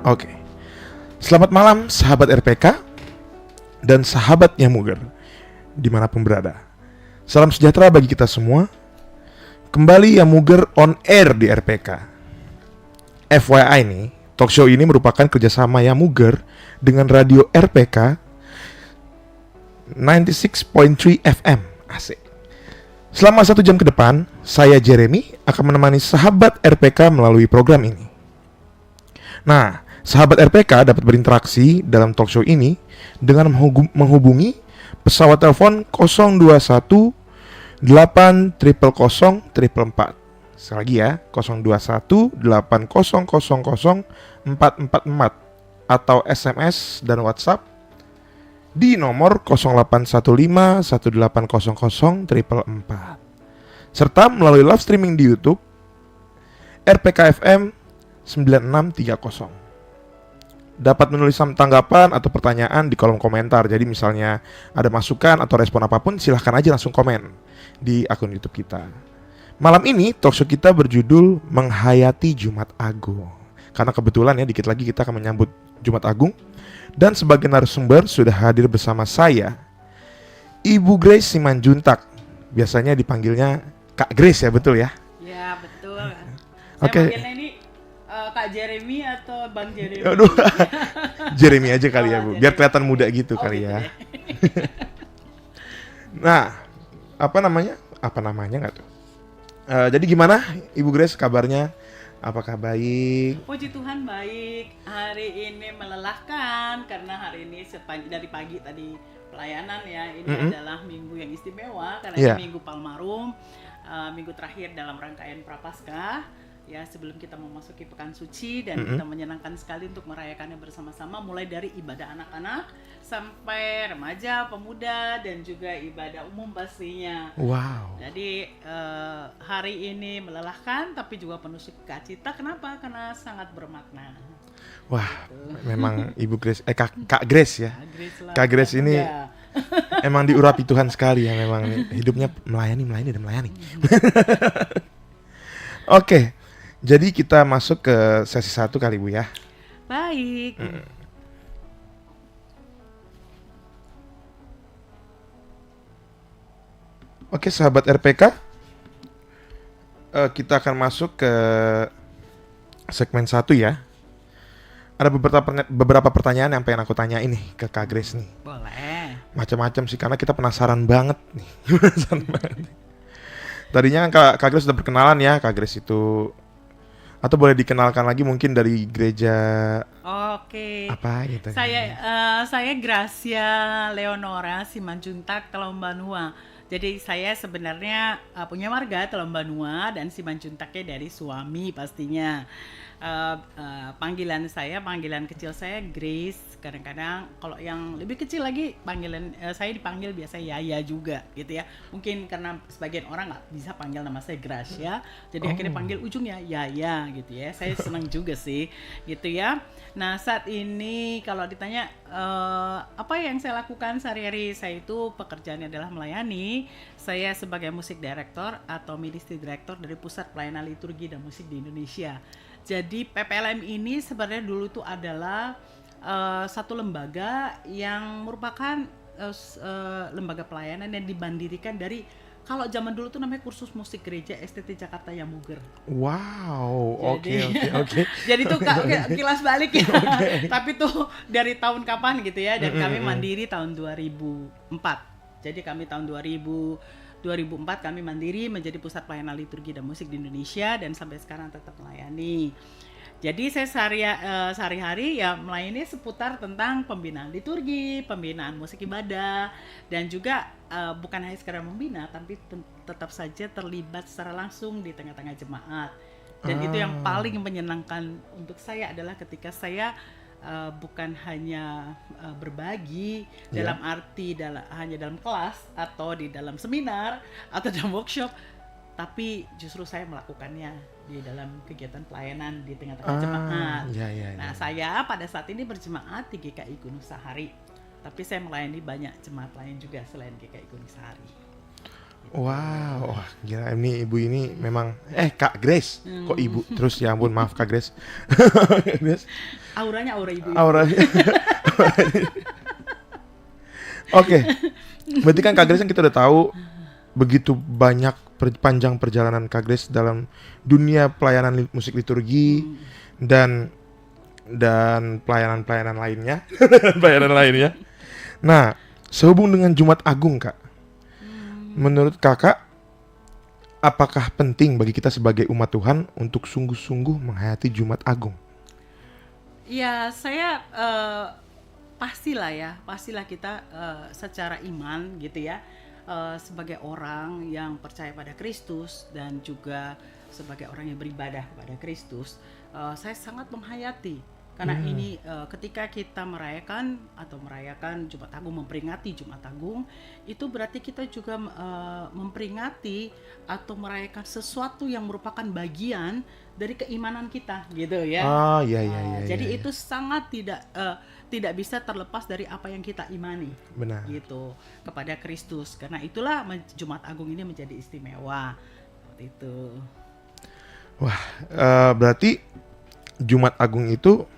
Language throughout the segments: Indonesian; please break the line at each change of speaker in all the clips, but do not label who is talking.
Oke. Selamat malam sahabat RPK dan sahabat Nyamuger dimanapun berada. Salam sejahtera bagi kita semua. Kembali Nyamuger on air di RPK. FYI nih, talk show ini merupakan kerjasama Nyamuger dengan radio RPK 96.3 FM. Asik. Selama 1 jam ke depan, saya Jeremy akan menemani sahabat RPK melalui program ini. Nah, sahabat RPK dapat berinteraksi dalam talk show ini dengan menghubungi pesawat telepon 021 800 444. Sekali lagi ya, 021 800 444 atau SMS dan WhatsApp di nomor 0815 1800 444. Serta melalui live streaming di YouTube RPK FM 9630. Dapat menulis tanggapan atau pertanyaan di kolom komentar. Jadi misalnya ada masukan atau respon apapun, silahkan aja langsung komen di akun YouTube kita. Malam ini talk show kita berjudul Menghayati Jumat Agung. Karena kebetulan ya dikit lagi kita akan menyambut Jumat Agung. Dan sebagai narasumber sudah hadir bersama saya Ibu Grace Simanjuntak. Biasanya dipanggilnya Kak Grace ya, betul ya?
Ya betul.
Oke.
Saya panggilnya ini Kak Jeremy atau Bang Jeremy?
Aduh, Jeremy aja kali ya Bu, biar
Jeremy.
kelihatan muda gitu kali
gitu
ya.
deh.
Nah, apa namanya nggak tuh? Jadi gimana Ibu Grace kabarnya? Apakah baik?
Puji Tuhan baik. Hari ini melelahkan karena hari ini dari pagi tadi pelayanan ya. Ini adalah minggu yang istimewa karena
Yeah.
ini minggu Palmarum, minggu terakhir dalam rangkaian Prapaskah. Ya, sebelum kita memasuki pekan suci dan kita menyenangkan sekali untuk merayakannya bersama-sama, mulai dari ibadah anak-anak sampai remaja, pemuda dan juga ibadah umum pastinya.
Wow.
Jadi hari ini melelahkan tapi juga penuh sukacita. Kenapa? Karena sangat bermakna.
Wah, memang Ibu Grace, Kak Grace ya. Kak Grace ini
Ya.
emang diurapi Tuhan sekali ya, memang hidupnya melayani dan melayani. Oke. Jadi kita masuk ke sesi 1 kali Bu ya.
Baik.
Oke sahabat RPK, kita akan masuk ke segmen 1 ya. Ada beberapa pertanyaan yang pengen aku tanya ini ke Kak Grace nih.
Boleh.
Macam-macam sih karena kita penasaran banget nih. Penasaran banget nih. Tadinya kan Kak Grace sudah berkenalan ya, Kak Grace itu. Atau boleh dikenalkan lagi mungkin dari gereja
Oke.
apa gitu.
Saya Gracia Leonora Simanjuntak Telombanua. Jadi saya sebenarnya punya marga Telombanua dan Simanjuntaknya dari suami pastinya. Panggilan kecil saya Grace. Kadang-kadang kalau yang lebih kecil lagi saya dipanggil biasa Yaya juga gitu ya. Mungkin karena sebagian orang nggak bisa panggil nama saya Gracia, jadi akhirnya panggil ujungnya Yaya gitu ya. Saya senang juga sih gitu ya. Nah saat ini kalau ditanya apa yang saya lakukan sehari-hari, saya itu pekerjaannya adalah melayani. Saya sebagai musik director atau ministry director dari Pusat Pelayanan Liturgi dan Musik di Indonesia. Jadi PPLM ini sebenarnya dulu itu adalah satu lembaga yang merupakan lembaga pelayanan yang dibandirikan dari, kalau zaman dulu tuh namanya kursus musik gereja STT Jakarta Nyamuger.
Wow, oke.
Jadi tuh kilas balik ya. Tapi tuh dari tahun kapan gitu ya, dan kami mandiri tahun 2004. Jadi kami tahun 2004 kami mandiri menjadi Pusat Pelayanan Liturgi dan Musik di Indonesia dan sampai sekarang tetap melayani. Jadi saya sehari-hari ya melayani seputar tentang pembinaan liturgi, pembinaan musik ibadah, dan juga bukan hanya sekedar membina, tapi tetap saja terlibat secara langsung di tengah-tengah jemaat. Dan itu yang paling menyenangkan untuk saya adalah ketika saya bukan hanya berbagi dalam arti hanya dalam kelas atau di dalam seminar atau dalam workshop, tapi justru saya melakukannya di dalam kegiatan pelayanan di tengah-tengah jemaat. Nah, saya pada saat ini berjemaat di GKI Gunung Sahari, tapi saya melayani banyak jemaat lain juga selain GKI Gunung Sahari.
Wow, wah, gila ini ibu ini memang Kak Grace. Kok ibu? Terus ya ampun, maaf Kak Grace. Grace,
Auranya aura ibu-ibu.
auranya. Oke. Berarti kan Kak Grace kan kita udah tahu begitu banyak panjang perjalanan Kak Grace dalam dunia pelayanan musik liturgi dan pelayanan-pelayanan lainnya. Pelayanan lainnya. Nah, sehubung dengan Jumat Agung, Kak. Menurut Kakak, apakah penting bagi kita sebagai umat Tuhan untuk sungguh-sungguh menghayati Jumat Agung?
Ya, saya pastilah kita secara iman gitu ya, sebagai orang yang percaya pada Kristus dan juga sebagai orang yang beribadah kepada Kristus, saya sangat menghayati karena ini ketika kita merayakan Jumat Agung, memperingati Jumat Agung, itu berarti kita juga memperingati atau merayakan sesuatu yang merupakan bagian dari keimanan kita gitu ya.
Oh, iya.
Jadi itu sangat tidak bisa terlepas dari apa yang kita imani.
Benar.
Gitu kepada Kristus. Karena itulah Jumat Agung ini menjadi istimewa. Seperti itu.
Wah, berarti Jumat Agung itu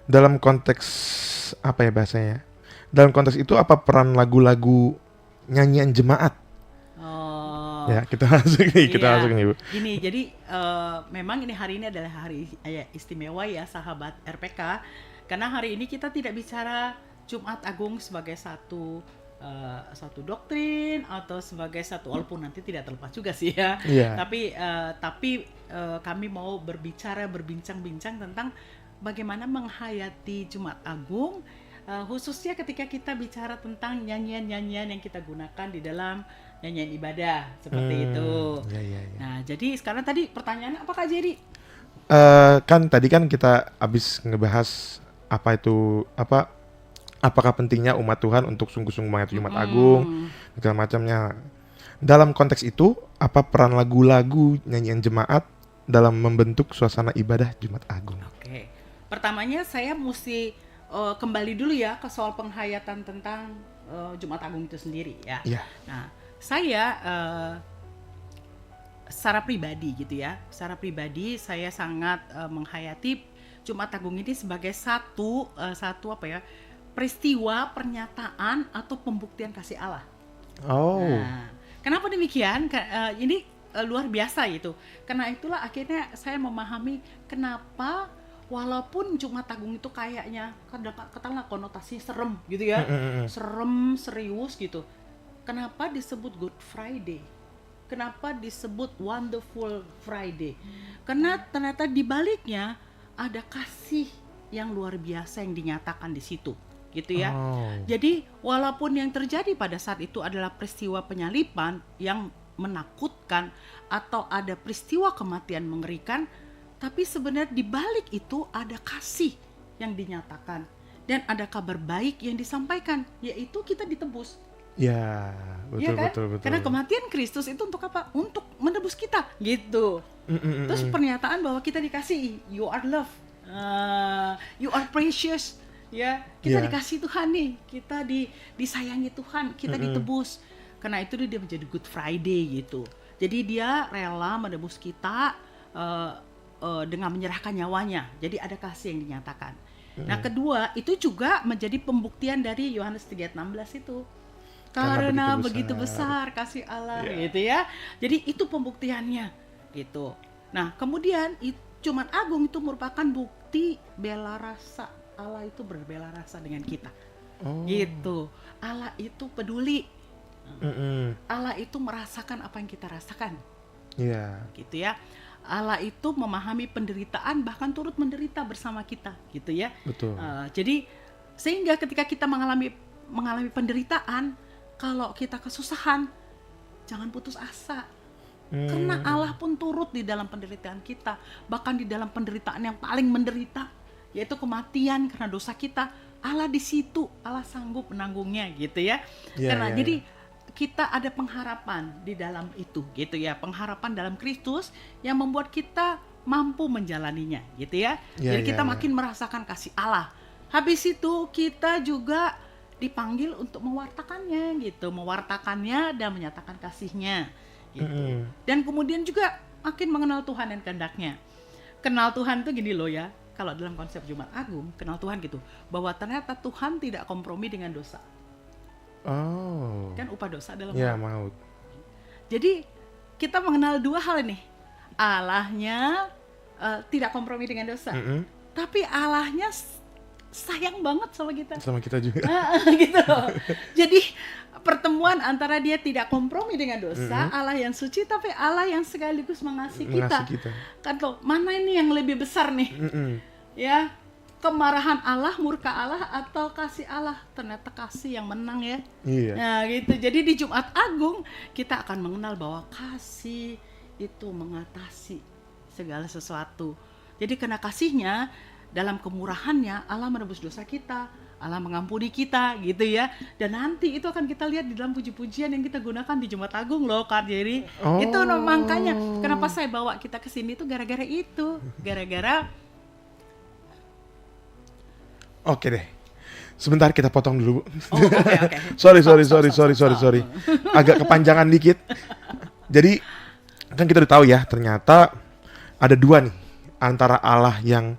dalam konteks apa ya bahasanya? Dalam konteks itu apa peran lagu-lagu nyanyian jemaat?
Oh.
Ya, kita masuk nih, Bu.
Gini, jadi memang ini hari ini adalah hari istimewa ya sahabat RPK. Karena hari ini kita tidak bicara Jumat Agung sebagai satu doktrin atau sebagai satu, walaupun nanti tidak terlepas juga sih ya.
Iya.
Tapi kami mau berbincang-bincang tentang bagaimana menghayati Jumat Agung, khususnya ketika kita bicara tentang nyanyian-nyanyian yang kita gunakan di dalam nyanyian ibadah seperti itu.
Iya.
Nah, jadi sekarang tadi pertanyaannya apa Kak Jerry?
Kan tadi kan kita habis ngebahas apakah pentingnya umat Tuhan untuk sungguh-sungguh menghayati Jumat Agung, segala macamnya. Dalam konteks itu, apa peran lagu-lagu nyanyian jemaat dalam membentuk suasana ibadah Jumat Agung?
Oke. Pertamanya saya mesti kembali dulu ya ke soal penghayatan tentang Jumat Agung itu sendiri ya.
Iya.
Nah, saya secara pribadi gitu ya. Secara pribadi saya sangat menghayati Jumat Agung ini sebagai satu peristiwa, pernyataan atau pembuktian kasih Allah.
Oh.
Nah, kenapa demikian? Ini luar biasa gitu. Karena itulah akhirnya saya memahami kenapa walaupun Jumat Agung itu kayaknya katakanlah konotasi serem gitu ya. Serem, serius gitu. Kenapa disebut Good Friday? Kenapa disebut Wonderful Friday? Karena ternyata di baliknya ada kasih yang luar biasa yang dinyatakan di situ, gitu ya.
Oh.
Jadi walaupun yang terjadi pada saat itu adalah peristiwa penyaliban yang menakutkan atau ada peristiwa kematian mengerikan, tapi sebenarnya di balik itu ada kasih yang dinyatakan dan ada kabar baik yang disampaikan, yaitu kita ditebus.
Ya, betul,
Ya kan?
betul.
Karena kematian Kristus itu untuk apa? Untuk menebus kita, gitu. Terus pernyataan bahwa kita dikasihi, you are loved, you are precious, ya. Kita dikasih Tuhan nih, kita disayangi Tuhan, kita ditebus. Karena itu dia menjadi Good Friday gitu. Jadi dia rela menebus kita dengan menyerahkan nyawanya. Jadi ada kasih yang dinyatakan. Nah, kedua itu juga menjadi pembuktian dari Yohanes 3:16 itu. Karena begitu besar kasih Allah, gitu ya. Jadi itu pembuktiannya, gitu. Nah, kemudian Jumat Agung itu merupakan bukti bela rasa. Allah itu berbela rasa dengan kita, gitu. Allah itu peduli. Allah itu merasakan apa yang kita rasakan, gitu ya. Allah itu memahami penderitaan, bahkan turut menderita bersama kita, gitu ya.
Betul.
Jadi sehingga ketika kita mengalami penderitaan, kalau kita kesusahan, jangan putus asa. Karena Allah pun turut di dalam penderitaan kita. Bahkan di dalam penderitaan yang paling menderita, yaitu kematian karena dosa kita, Allah di situ, Allah sanggup menanggungnya, gitu ya. Jadi kita ada pengharapan di dalam itu, gitu ya. Pengharapan dalam Kristus yang membuat kita mampu menjalaninya, gitu ya. Jadi kita makin merasakan kasih Allah. Habis itu kita juga dipanggil untuk mewartakannya gitu, mewartakannya dan menyatakan kasihnya gitu. Dan kemudian juga makin mengenal Tuhan dan kehendaknya. Kenal Tuhan tuh gini loh ya, kalau dalam konsep Jumat Agung, kenal Tuhan gitu, bahwa ternyata Tuhan tidak kompromi dengan dosa.
Oh.
Kan upah dosa adalah
Ya,
maut.
maut.
Jadi kita mengenal dua hal ini. Allahnya tidak kompromi dengan dosa, tapi Allahnya sayang banget sama kita.
Sama kita juga.
Gitu. Jadi pertemuan antara dia tidak kompromi dengan dosa, Allah yang suci tapi Allah yang sekaligus mengasihi kita. Kan tuh, mana ini yang lebih besar nih? Ya, kemarahan Allah, murka Allah atau kasih Allah? Ternyata kasih yang menang ya.
Iya.
Nah, gitu. Jadi di Jumat Agung kita akan mengenal bahwa kasih itu mengatasi segala sesuatu. Jadi karena kasihnya, dalam kemurahannya Allah menebus dosa kita, Allah mengampuni kita gitu ya. Dan nanti itu akan kita lihat di dalam puji-pujian yang kita gunakan di Jumat Agung loh Kak Jerry. Itu makanya kenapa saya bawa kita ke sini tuh gara-gara itu. Gara-gara
Oke deh. Sebentar kita potong dulu.
Oke.
Sorry. Agak kepanjangan dikit. Jadi kan kita udah tahu ya, ternyata ada dua nih antara Allah yang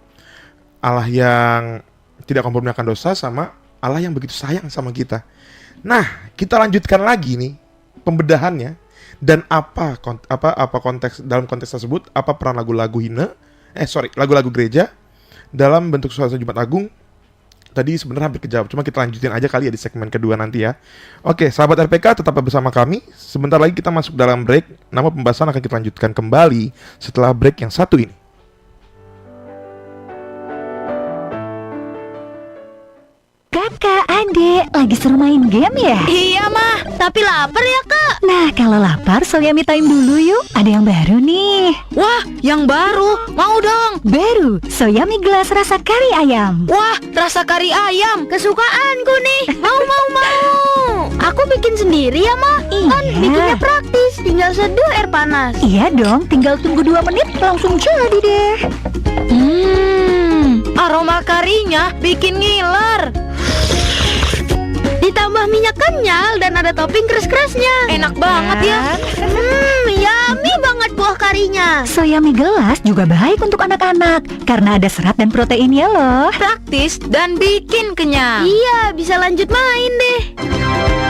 tidak kompromi akan dosa sama Allah yang begitu sayang sama kita. Nah, kita lanjutkan lagi nih pembedahannya dan apa konteks dalam konteks tersebut, apa peran lagu-lagu lagu-lagu gereja dalam bentuk suasana Jumat Agung. Tadi sebenarnya hampir kejawab, cuma kita lanjutin aja kali ya di segmen kedua nanti ya. Oke, sahabat RPK tetap bersama kami. Sebentar lagi kita masuk dalam break. Nama pembahasan akan kita lanjutkan kembali setelah break yang satu ini.
Kakak, adik, lagi seru main game ya?
Iya mah, tapi lapar ya kak.
Nah, kalau lapar, Soya Me Time dulu yuk. Ada yang baru nih.
Wah, yang baru, mau dong.
Baru, Soya Me Gelas rasa kari ayam.
Wah, rasa kari ayam, kesukaanku nih. Mau. Aku bikin sendiri ya mah. Kan
Iya.
bikinnya praktis, tinggal seduh air panas.
Iya dong, tinggal tunggu 2 menit langsung jadi deh.
Aroma karinya bikin ngiler. Ditambah minyak kenyal dan ada topping keras-kerasnya. Enak banget ya. Yummy banget buah karinya.
Soya Me Gelas juga baik untuk anak-anak karena ada serat dan proteinnya loh.
Praktis dan bikin kenyang. Iya, bisa lanjut main deh.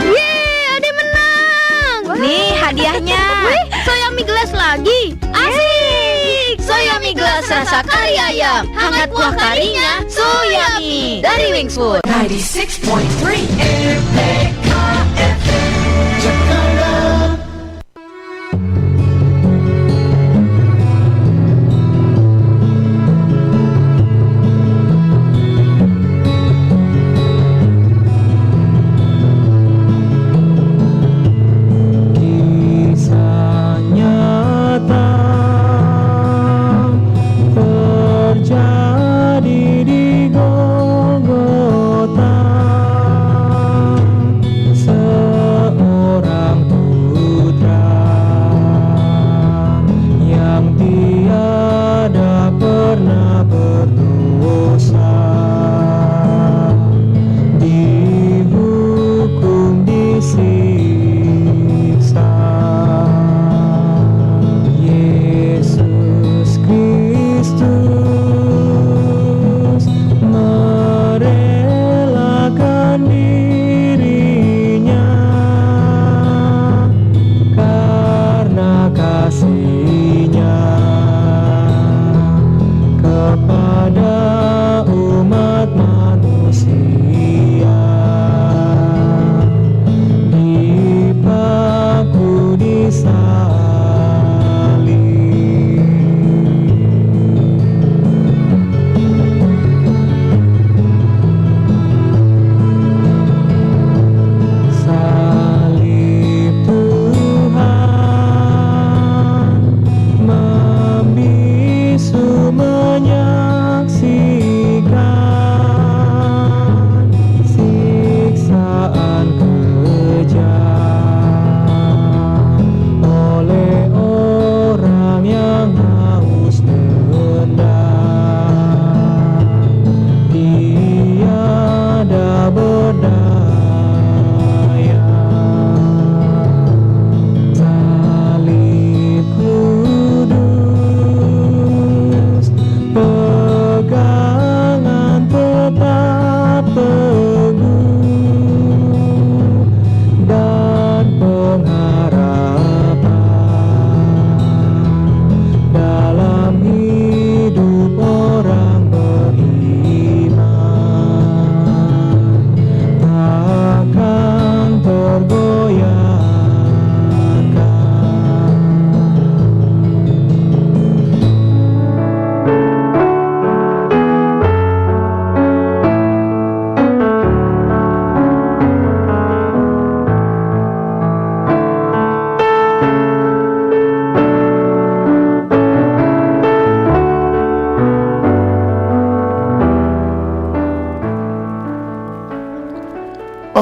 Yeay, ada menang. Nih hadiahnya. Soya Mi Gelas lagi. Asik. Soya Mi Gelas rasa kari ayam. Hangat buah karinya. Soya Mi dari Wings Food.
96.3 RPK FM Jakarta.
Kisah nyata terjadi di Golgota.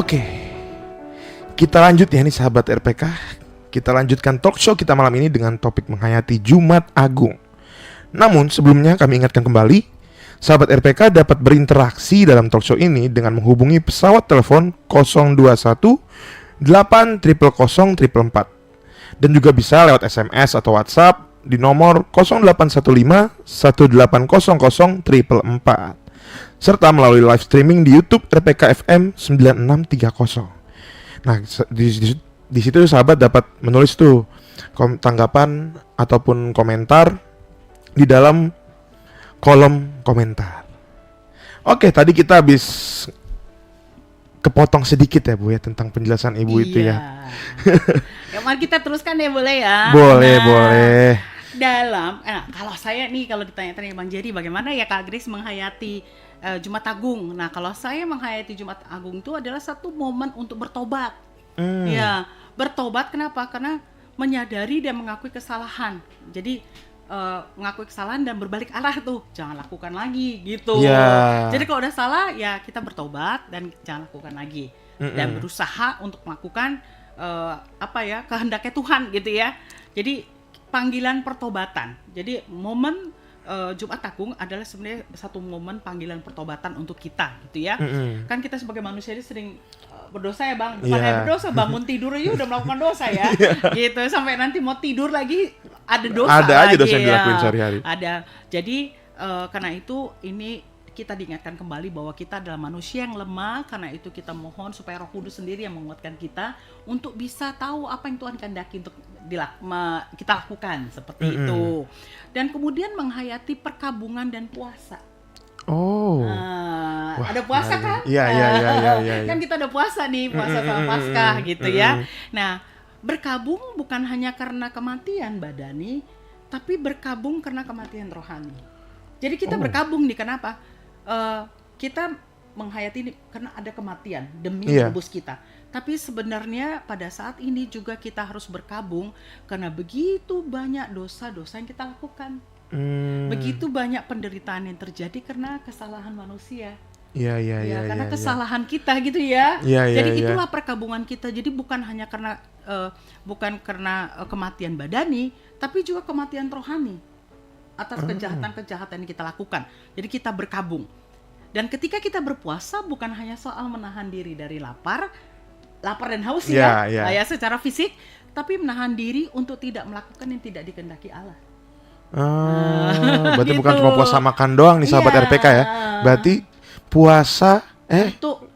Oke, kita lanjut ya nih sahabat RPK. Kita lanjutkan talk show kita malam ini dengan topik menghayati Jumat Agung. Namun sebelumnya kami ingatkan kembali, sahabat RPK dapat berinteraksi dalam talk show ini dengan menghubungi pesawat telepon 021 8000444 dan juga bisa lewat SMS atau WhatsApp di nomor 0815 1800444 serta melalui live streaming di YouTube RPK FM 9630. Nah, di situ sahabat dapat menulis tuh tanggapan ataupun komentar di dalam kolom komentar. Oke, tadi kita habis kepotong sedikit ya Bu ya tentang penjelasan Ibu itu ya.
Ya, mari kita teruskan ya, boleh ya?
Boleh.
Kalau saya nih, kalau ditanya-tanya Bang Jerry, bagaimana ya Kak Grace menghayati Jumat Agung? Nah, kalau saya menghayati Jumat Agung itu adalah satu momen untuk bertobat. Ya, bertobat kenapa? Karena menyadari dan mengakui kesalahan. Jadi mengakui kesalahan dan berbalik arah tuh, jangan lakukan lagi gitu. Jadi kalau udah salah ya kita bertobat dan jangan lakukan lagi. Dan berusaha untuk melakukan kehendaknya Tuhan gitu ya. Jadi panggilan pertobatan. Jadi momen Jumat Agung adalah sebenarnya satu momen panggilan pertobatan untuk kita gitu ya. Kan kita sebagai manusia ini sering berdosa ya Bang, bukan hanya berdosa, bangun tidur aja udah melakukan dosa ya. Gitu, sampai nanti mau tidur lagi ada dosa. Ada
aja dosa yang dilakuin sehari-hari.
Ada. Jadi karena itu ini kita diingatkan kembali bahwa kita adalah manusia yang lemah. Karena itu kita mohon supaya Roh Kudus sendiri yang menguatkan kita untuk bisa tahu apa yang Tuhan kehendaki untuk kita lakukan seperti itu. Dan kemudian menghayati perkabungan dan puasa.
Wah,
ada puasa kan?
Iya.
Kan kita ada puasa nih, puasa sama Paskah gitu ya. Nah, berkabung bukan hanya karena kematian badani, tapi berkabung karena kematian rohani. Jadi kita berkabung nih, kenapa? Kita menghayati ini karena ada kematian demi menebus kita. Tapi sebenarnya pada saat ini juga kita harus berkabung karena begitu banyak dosa-dosa yang kita lakukan. Begitu banyak penderitaan yang terjadi karena kesalahan manusia. Karena kesalahan kita gitu ya. Jadi itulah perkabungan kita. Jadi bukan hanya karena kematian badani, tapi juga kematian rohani atas kejahatan-kejahatan yang kita lakukan. Jadi kita berkabung. Dan ketika kita berpuasa bukan hanya soal menahan diri dari lapar dan haus ya secara fisik, tapi menahan diri untuk tidak melakukan yang tidak dikehendaki Allah.
Berarti
gitu.
bukan cuma puasa makan doang nih sahabat RPK ya. Berarti puasa
untuk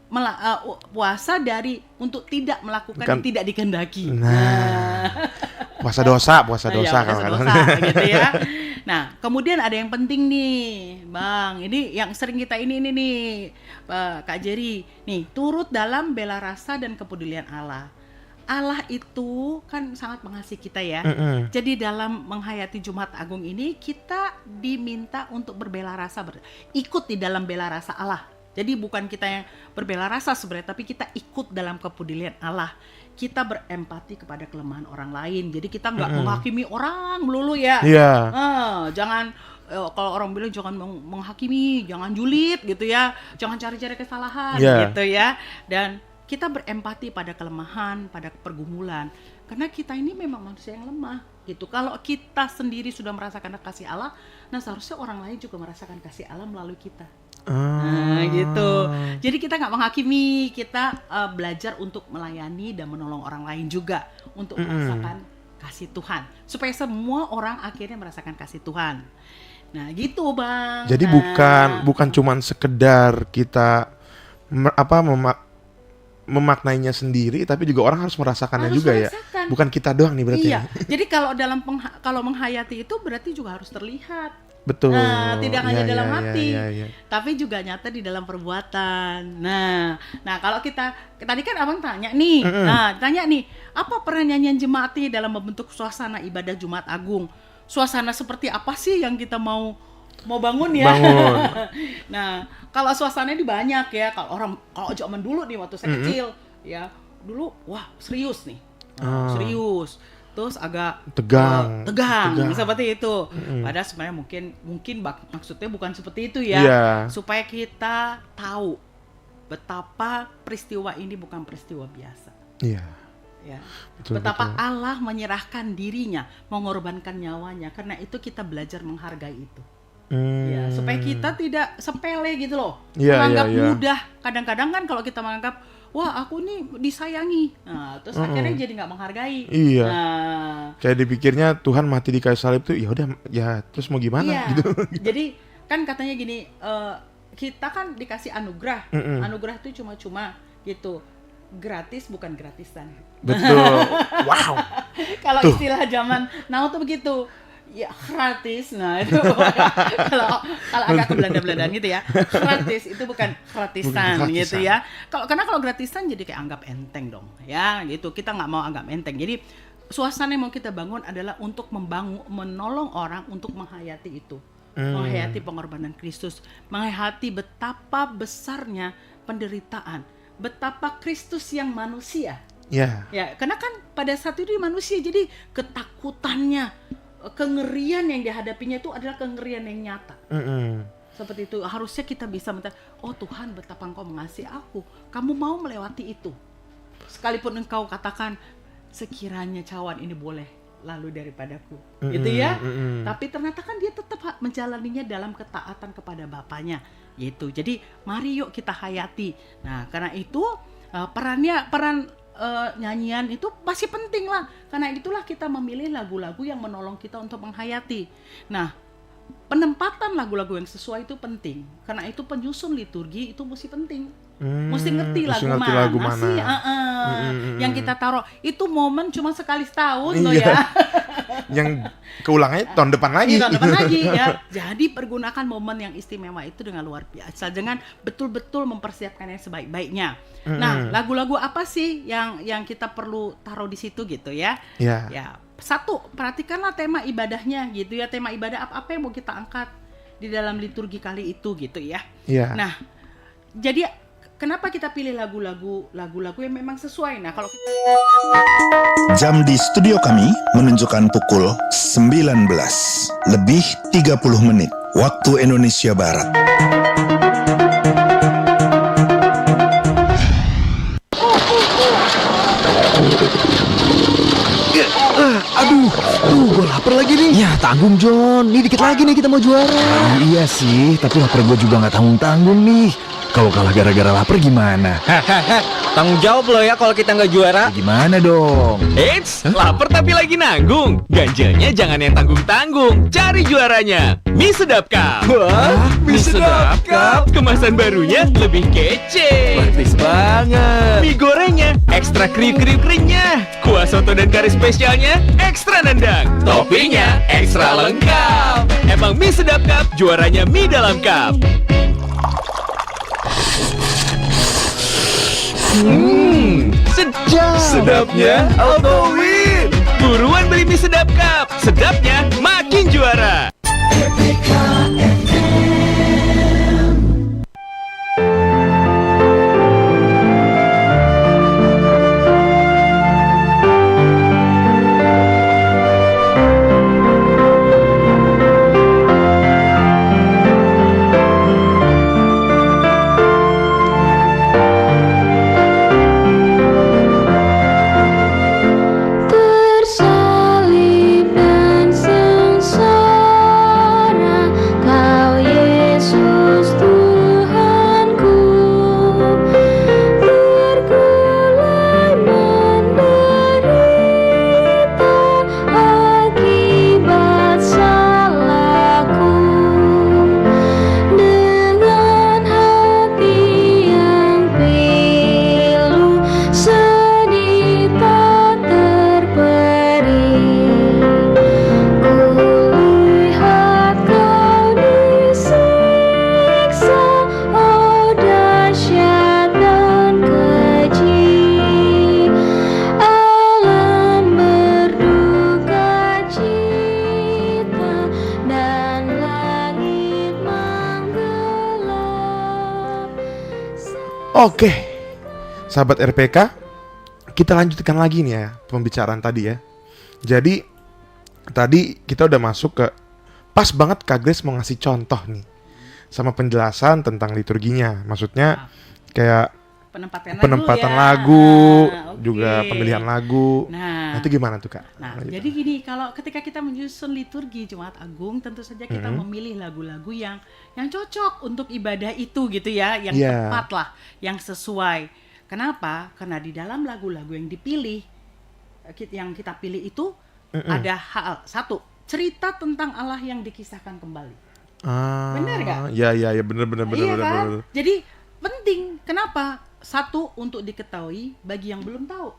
puasa untuk tidak melakukan yang tidak dikehendaki.
Puasa dosa
gitu ya. Nah, kemudian ada yang penting nih, Bang. Ini yang sering kita ini nih, Kak Jerry. Nih, turut dalam bela rasa dan kepedulian Allah. Allah itu kan sangat mengasihi kita ya. Jadi dalam menghayati Jumat Agung ini kita diminta untuk berbela rasa, ikut di dalam bela rasa Allah. Jadi bukan kita yang berbela rasa sebenarnya, tapi kita ikut dalam kepedulian Allah. Kita berempati kepada kelemahan orang lain. Jadi kita nggak menghakimi orang melulu ya. Jangan kalau orang bilang jangan menghakimi, jangan julid gitu ya, jangan cari-cari kesalahan gitu ya. Dan kita berempati pada kelemahan, pada pergumulan. Karena kita ini memang manusia yang lemah gitu. Kalau kita sendiri sudah merasakan kasih Allah, nah seharusnya orang lain juga merasakan kasih Allah melalui kita. Gitu. Jadi kita nggak menghakimi, kita belajar untuk melayani dan menolong orang lain juga untuk merasakan kasih Tuhan. Supaya semua orang akhirnya merasakan kasih Tuhan. Nah gitu Bang.
Jadi bukan cuman sekedar kita memaknainya sendiri, tapi juga orang harus merasakannya juga ya. Bukan kita doang nih berarti. Iya.
Jadi kalau menghayati itu berarti juga harus terlihat.
Betul.
Tidak hanya dalam hati, tapi juga nyata di dalam perbuatan. Nah kalau kita tadi kan Abang tanya nih, apa peran nyanyian jemaat dalam membentuk suasana ibadah Jumat Agung? Suasana seperti apa sih yang kita mau bangun ya? Nah, kalau suasananya banyak ya. Kalau zaman dulu nih waktu saya kecil ya, dulu wah serius nih. Serius. Terus agak tegang seperti itu. Padahal sebenarnya mungkin maksudnya bukan seperti itu ya. Supaya kita tahu betapa peristiwa ini bukan peristiwa biasa.
Iya.
Ya.
Betul,
Betapa
betul.
Allah menyerahkan dirinya, mengorbankan nyawanya. Karena itu kita belajar menghargai itu. Ya, supaya kita tidak sepele gitu loh.
Iya,
menganggap
iya, iya.
mudah. Kadang-kadang kan kalau kita menganggap, wah aku nih disayangi. Nah, terus akhirnya jadi nggak menghargai.
Iya.
Nah,
Kayak dipikirnya Tuhan mati di kayu salib tuh ya udah ya terus mau gimana
iya.
gitu.
Jadi kan katanya gini, kita kan dikasih anugerah. Anugerah itu cuma-cuma gitu. Gratis bukan gratisan.
Betul. Wow.
Kalau
Tuh.
istilah zaman now tuh begitu. Ya gratis. Nah, itu kalau agak ke Belanda-Belandaan gitu ya. Gratis itu bukan gratisan
Bukan
gitu
gratisan.
ya. Karena kalau gratisan jadi kayak anggap enteng dong. Ya, gitu. Kita nggak mau anggap enteng. Jadi suasana yang mau kita bangun adalah untuk menolong orang untuk menghayati itu. Menghayati pengorbanan Kristus, menghayati betapa besarnya penderitaan, betapa Kristus yang manusia.
Ya.
Ya, karena kan pada saat itu dia manusia, jadi ketakutannya, kengerian yang dihadapinya itu adalah kengerian yang nyata. Seperti itu, harusnya kita bisa minta, oh Tuhan betapa Engkau mengasihi aku, kamu mau melewati itu. Sekalipun Engkau katakan, sekiranya cawan ini boleh lalu daripadaku, gitu ya. Tapi ternyata kan dia tetap menjalaninya dalam ketaatan kepada Bapaknya, gitu. Jadi mari yuk kita hayati. Nah, karena itu peran nyanyian itu masih penting lah. Karena itulah kita memilih lagu-lagu yang menolong kita untuk menghayati. Nah, penempatan lagu-lagu yang sesuai itu penting. Karena itu penyusun liturgi itu mesti penting. Mesti ngerti
mesti
lagu
ngerti
mana
lagu mana.
sih yang kita taruh. Itu momen cuma sekali setahun loh
Iya.
ya.
Yang keulangnya tahun depan lagi.
Tahun depan lagi ya. Jadi pergunakan momen yang istimewa itu dengan luar biasa, dengan betul-betul mempersiapkan yang sebaik-baiknya. Nah, lagu-lagu apa sih yang kita perlu taruh di situ gitu ya?
Ya.
Ya, satu, perhatikanlah tema ibadahnya gitu ya. Tema ibadah apa yang mau kita angkat di dalam liturgi kali itu gitu ya.
Iya.
Nah, jadi kenapa kita pilih lagu-lagu yang memang sesuai? Nah, kalau kita
Jam di studio kami menunjukkan pukul 19 lebih 30 menit waktu Indonesia Barat.
Aduh, gue lapar lagi nih. Ya tanggung John, nih dikit lagi nih kita mau juara. Iya sih, tapi lapar gue juga nggak tanggung-tanggung nih. Kalau kalah gara-gara lapar gimana?
Tanggung jawab lo ya kalau kita nggak juara.
Gimana dong?
Eits, lapar tapi lagi nanggung. Ganjanya jangan yang tanggung-tanggung. Cari juaranya. Mie Sedap Cup.
Wah,
Mie Sedap Cup. Kemasan barunya lebih kece.
praktis banget.
Mie gorengnya ekstra kriuk-kriuk-kriuknya. Kuah soto dan kari spesialnya ekstra nendang. Toppingnya ekstra lengkap. Emang Mie Sedap Cup juaranya mie dalam cup. Sedap. Sedapnya auto win. Buruan beli Mie Sedap Cup. Sedapnya makin juara.
Tersalib dan sengsara, Kau Yesus Tuhanku, tergulai menderita akibat salahku. Dengan hati yang pilu, sedih tak terperi, kulihat Kau disiksa, oh dahsyat dan keji. Alam berduka cita dan langit menggelap.
Oke. Sahabat RPK, kita lanjutkan lagi nih ya pembicaraan tadi ya. Jadi tadi kita udah masuk ke pas banget Kak Grace mau ngasih contoh nih sama penjelasan tentang liturginya. Maksudnya Kayak
penempatan
penempatan
ya.
lagu,
Oke.
juga pemilihan lagu.
Nah,
Itu gimana tuh, Kak?
Nah, jadi gini, kalau ketika kita menyusun liturgi Jumat Agung, tentu saja kita memilih lagu-lagu yang cocok untuk ibadah itu gitu ya, yang
Iya.
tepat lah, yang sesuai. Kenapa? Karena di dalam lagu-lagu yang dipilih, yang kita pilih itu ada hal satu, cerita tentang Allah yang dikisahkan kembali. Benar nggak?
Iya, bener
Iya kan? Jadi penting. Kenapa? Satu, untuk diketahui bagi yang belum tahu.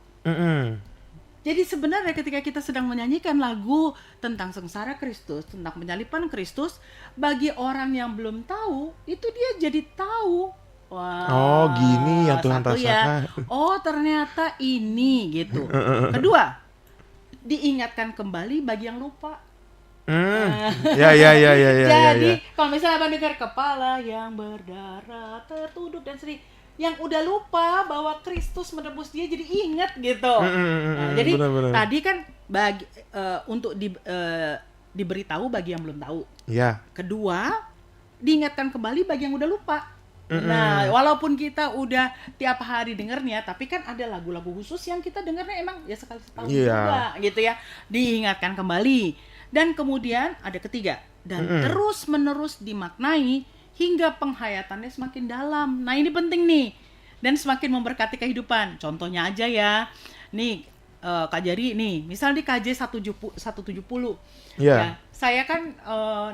Jadi sebenarnya ketika kita sedang menyanyikan lagu tentang sengsara Kristus, tentang penyaliban Kristus, bagi orang yang belum tahu, itu dia jadi tahu. Wah,
Oh, gini yang Tuhan
satu ya.
rasakan.
Oh, ternyata ini gitu. Kedua, diingatkan kembali bagi yang lupa.
Ya.
Jadi kalau misalnya abang dengar kepala yang berdarah tertunduk dan sedih, yang udah lupa bahwa Kristus menebus dia jadi ingat gitu. Nah, jadi
benar.
tadi kan bagi untuk diberitahu bagi yang belum tahu.
Iya.
Kedua, diingatkan kembali bagi yang udah lupa. Nah, walaupun kita udah tiap hari dengernya, tapi kan ada lagu-lagu khusus yang kita dengernya emang ya sekali setahun juga gitu ya. Diingatkan kembali. Dan kemudian ada ketiga, dan terus-menerus dimaknai hingga penghayatannya semakin dalam. Nah, ini penting nih. Dan semakin memberkati kehidupan. Contohnya aja ya. Nih, Kak Jari nih, misal di KJ 170. Ya, saya kan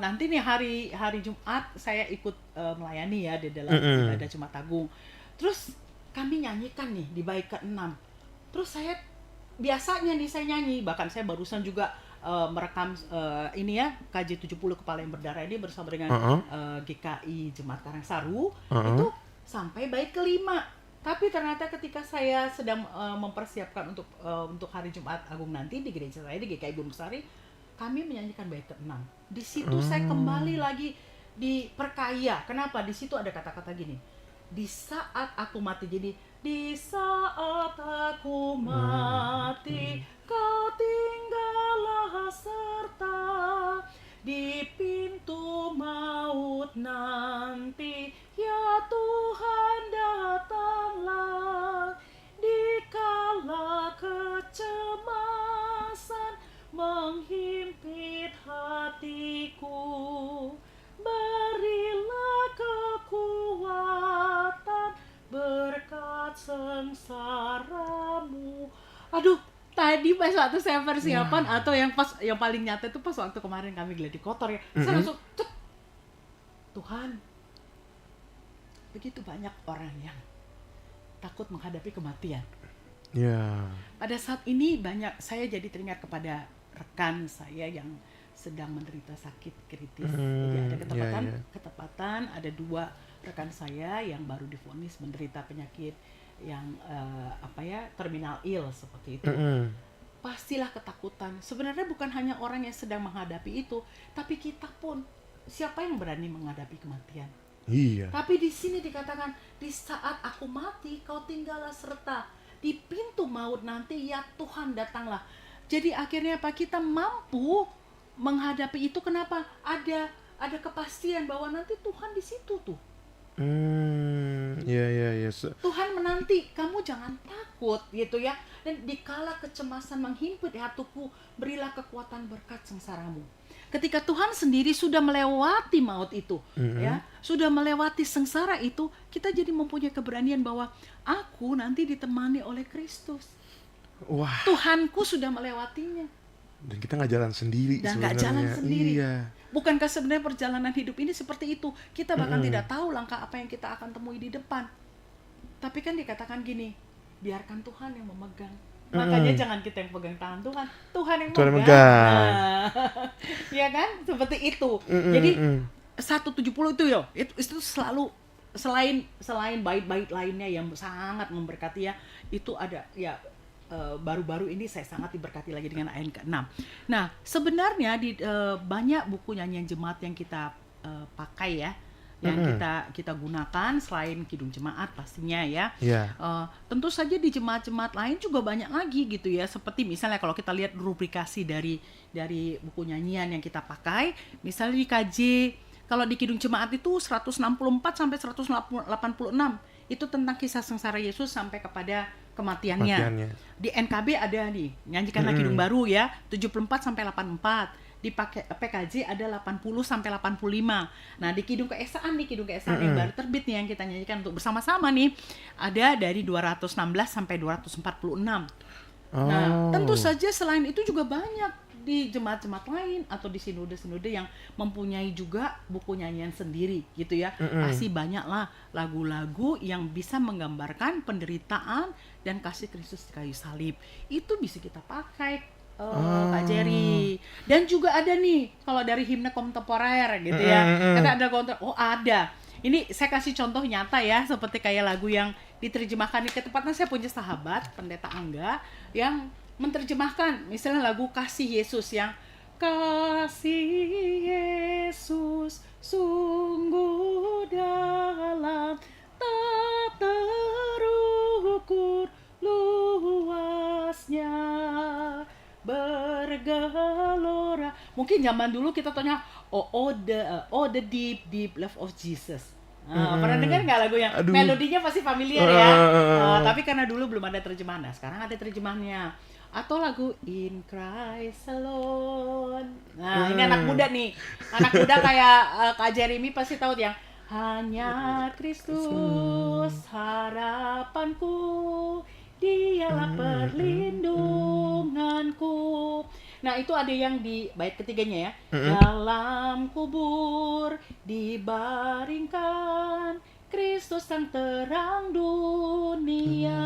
nanti nih hari Jumat saya ikut melayani ya di dalam ibadah Jumat Agung. Terus kami nyanyikan nih di bait ke-6. Terus saya biasanya nih saya nyanyi, bahkan saya barusan juga merekam ini ya KJ 70 Kepala yang Berdarah ini bersama dengan GKI Jemaat Karangsaru itu sampai bait ke-5. Tapi ternyata ketika saya sedang mempersiapkan untuk hari Jumat Agung nanti di gereja saya di GKI Gunung Sari, kami menyanyikan bait ke-6. Di situ saya kembali lagi diperkaya. Kenapa? Di situ ada kata-kata gini. Di saat aku mati. Jadi di saat aku mati, kau tinggallah serta di pintu maut nanti, ya Tuhan datanglah. Dikala kecemasan menghimpit hatiku, berilah kekuatan berkat sengsaramu. Aduh, tadi pas waktu saya persiapan atau yang paling nyata itu pas waktu kemarin kami gladi kotor ya, saya langsung cek, Tuhan, begitu banyak orang yang takut menghadapi kematian. Pada saat ini saya jadi teringat kepada rekan saya yang sedang menderita sakit kritis. Jadi ada ketepatan ada 2 rekan saya yang baru divonis menderita penyakit yang terminal ill seperti itu. Pastilah ketakutan. Sebenarnya bukan hanya orang yang sedang menghadapi itu, tapi kita pun, siapa yang berani menghadapi kematian?
Iya.
Tapi di sini dikatakan, di saat aku mati, kau tinggallah serta di pintu maut nanti, ya Tuhan datanglah. Jadi akhirnya kita mampu menghadapi itu. Kenapa? Ada kepastian bahwa nanti Tuhan di situ tuh.
Iya.
Tuhan menanti, kamu jangan takut gitu ya. Dan dikala kecemasan menghimpit hatiku, berilah kekuatan berkat sengsaramu. Ketika Tuhan sendiri sudah melewati maut itu, ya, sudah melewati sengsara itu, kita jadi mempunyai keberanian bahwa aku nanti ditemani oleh Kristus.
Wah.
Tuhanku sudah melewatinya.
Dan kita nggak jalan sendiri.
Dan nggak jalan sendiri.
Iya.
Bukankah sebenarnya perjalanan hidup ini seperti itu? Kita bahkan tidak tahu langkah apa yang kita akan temui di depan. Tapi kan dikatakan gini, biarkan Tuhan yang memegang. Makanya jangan kita yang pegang tangan Tuhan, Tuhan yang memegang. Nah, ya kan? Seperti itu. Jadi 170 itu itu selalu selain bait-bait lainnya yang sangat memberkati ya, itu ada ya. Baru-baru ini saya sangat diberkati lagi dengan ayat ke-6. Nah, sebenarnya di banyak buku nyanyian jemaat yang kita pakai ya, yang kita gunakan selain Kidung Jemaat pastinya ya. Tentu saja di jemaat-jemaat lain juga banyak lagi gitu ya. Seperti misalnya kalau kita lihat rubrikasi dari buku nyanyian yang kita pakai, misalnya di KJ, kalau di Kidung Jemaat itu 164 sampai 186. itu tentang kisah sengsara Yesus sampai kepada kematiannya.
Kematiannya.
Di NKB ada nih, Nyanyikanlah Kidung Baru ya, 74 sampai 84. Di PKJ ada 80 sampai 85. Nah, di Kidung Keesaan yang baru terbit nih yang kita nyanyikan untuk bersama-sama nih, ada dari 216 sampai 246. Nah, tentu saja selain itu juga banyak di jemaat-jemaat lain atau di sinode-sinode yang mempunyai juga buku nyanyian sendiri gitu ya. Pasti banyak lah lagu-lagu yang bisa menggambarkan penderitaan dan kasih Kristus di kayu salib. Itu bisa kita pakai Kak Jerry. Dan juga ada nih kalau dari himne kontemporer gitu ya. Karena ada ada. Ini saya kasih contoh nyata ya, seperti kayak lagu yang diterjemahkan di ketepatan saya punya sahabat Pendeta Angga yang menerjemahkan misalnya lagu Kasih Yesus yang Kasih Yesus sungguh dalam, tak terukur luasnya, bergelora. Mungkin zaman dulu kita tanya the deep love of Jesus. Pernah dengar nggak lagu yang melodinya pasti familiar ya? Tapi karena dulu belum ada terjemahan, nah sekarang ada terjemahannya. Atau lagu In Christ Alone. Nah ini anak muda nih, anak muda kayak Kak Jeremy pasti tahu yang hanya Kristus harapanku, Dialah perlindunganku. Nah itu ada yang di bait ketiganya ya. Dalam kubur dibaringkan Kristus sang terang dunia,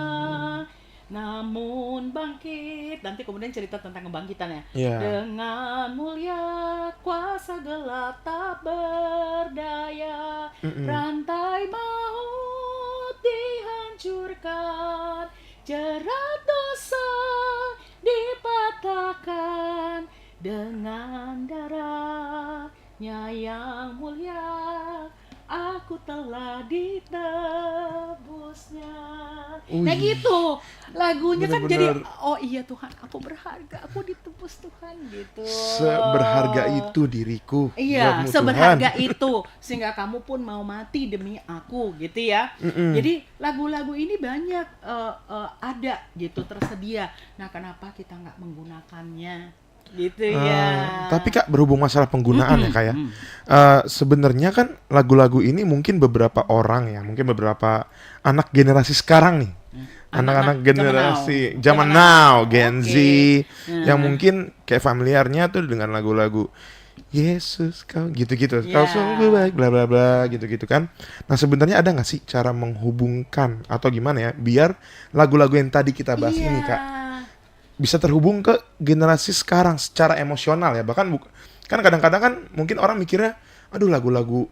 namun bangkit. Nanti kemudian cerita tentang kebangkitan ya. Dengan mulia kuasa gelap tak berdaya, rantai maut dihancurkan, jerat dosa dipatahkan, dengan darahnya yang mulia aku telah ditebusnya. Nah gitu lagunya kan jadi oh iya Tuhan aku berharga, aku ditebus Tuhan gitu.
Seberharga itu diriku.
Iya seberharga itu sehingga kamu pun mau mati demi aku gitu ya. Jadi lagu-lagu ini banyak ada gitu tersedia. Nah kenapa kita nggak menggunakannya? Gitu ya.
Tapi Kak berhubung masalah penggunaan ya Kak ya, sebenarnya kan lagu-lagu ini mungkin beberapa orang ya, mungkin beberapa anak generasi sekarang nih, anak-anak generasi zaman now, Gen Z, yang mungkin kayak familiarnya tuh dengan lagu-lagu Yesus kau gitu-gitu, kau sungguh baik, bla bla bla gitu-gitu kan. Nah sebenarnya ada nggak sih cara menghubungkan atau gimana ya, biar lagu-lagu yang tadi kita bahas ini Kak bisa terhubung ke generasi sekarang secara emosional ya. Bahkan kan kadang-kadang kan mungkin orang mikirnya aduh lagu-lagu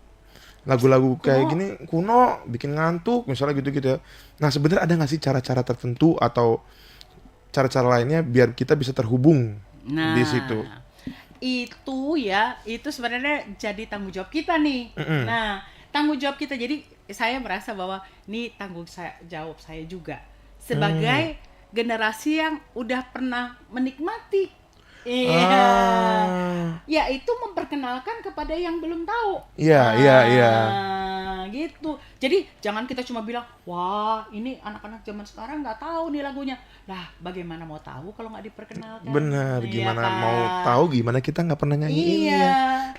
kayak gini kuno, bikin ngantuk misalnya gitu-gitu ya. Nah sebenarnya ada nggak sih cara-cara tertentu atau cara-cara lainnya biar kita bisa terhubung di situ?
Itu ya, itu sebenarnya jadi tanggung jawab kita nih. Nah tanggung jawab kita, jadi saya merasa bahwa ini tanggung jawab saya juga sebagai generasi yang udah pernah menikmati, yaitu memperkenalkan kepada yang belum tahu. Gitu. Jadi jangan kita cuma bilang, wah ini anak-anak zaman sekarang nggak tahu nih lagunya. Lah, bagaimana mau tahu kalau nggak diperkenalkan?
Benar, gimana
kan?
mau tahu gimana kita nggak pernah nyanyiin ya.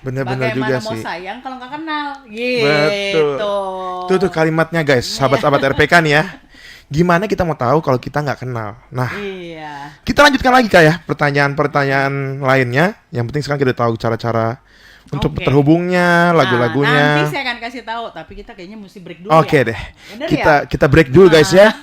Benar-benar juga sih.
Bagaimana mau sayang kalau nggak kenal? Gitu.
Betul. Tuh kalimatnya guys, sahabat-sahabat RPK nih ya. Gimana kita mau tahu kalau kita nggak kenal? Nah, kita lanjutkan lagi Kak ya, pertanyaan-pertanyaan lainnya. Yang penting sekarang kita tahu cara-cara untuk terhubungnya, lagu-lagunya.
Nanti saya akan kasih tahu, tapi kita kayaknya mesti break dulu
Oke deh, kita break dulu guys ya.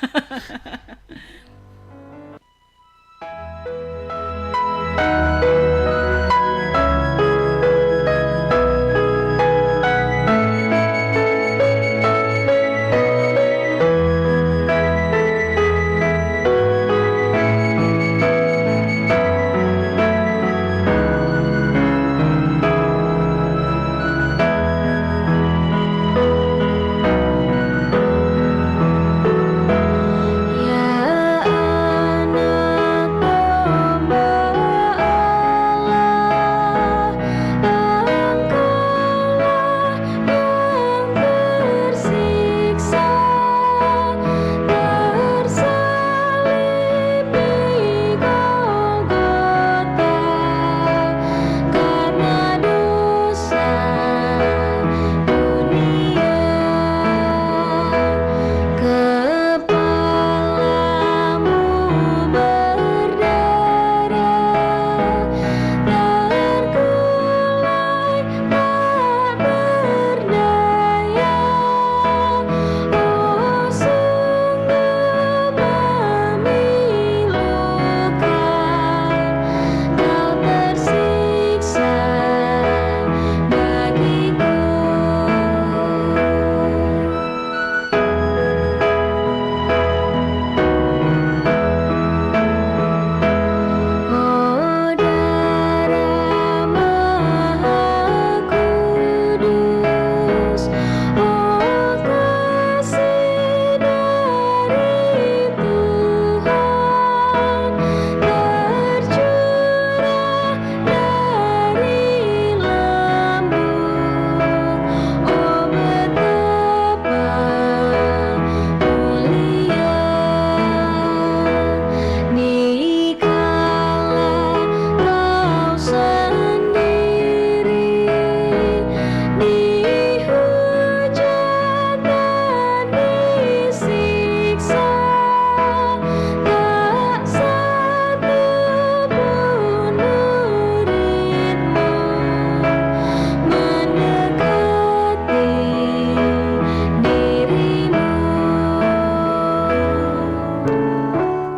Ya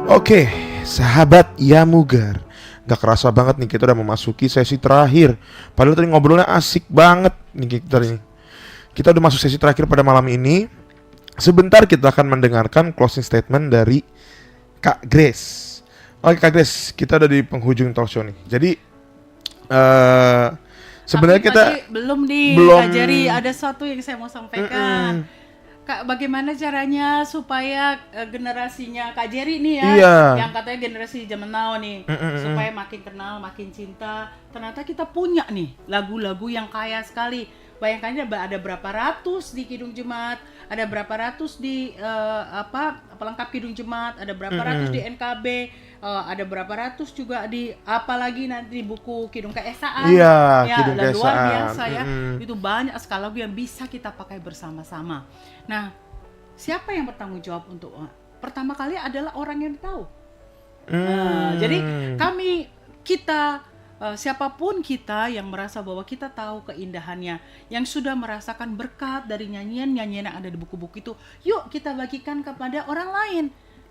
Oke, sahabat Yamugar, gak kerasa banget nih kita udah memasuki sesi terakhir. Padahal tadi ngobrolnya asik banget nih kita ini. Kita udah masuk sesi terakhir pada malam ini. Sebentar kita akan mendengarkan closing statement dari Kak Grace. Oke Kak Grace, kita udah di penghujung talk show nih. Jadi sebenarnya
Tapi
kita
masih belum nih
belum-
Kak Jerry, ada sesuatu yang saya mau sampaikan. Kak, bagaimana caranya supaya generasinya Kak Jerry nih ya,
Iya.
yang katanya generasi zaman now nih, supaya makin kenal, makin cinta. Ternyata kita punya nih lagu-lagu yang kaya sekali. Bayangkan ada berapa ratus di Kidung Jemaat, ada berapa ratus di pelengkap Kidung Jemaat, ada berapa ratus di NKB, ada berapa ratus juga di apalagi nanti di buku Kidung Keesaan.
Iya,
ya,
Kidung
dan luar
Keesaan.
biasa ya. Itu banyak sekali lagu yang bisa kita pakai bersama-sama. Nah, siapa yang bertanggung jawab untuk pertama kali adalah orang yang tahu. Jadi kita siapapun kita yang merasa bahwa kita tahu keindahannya, yang sudah merasakan berkat dari nyanyian-nyanyian yang ada di buku-buku itu, yuk kita bagikan kepada orang lain.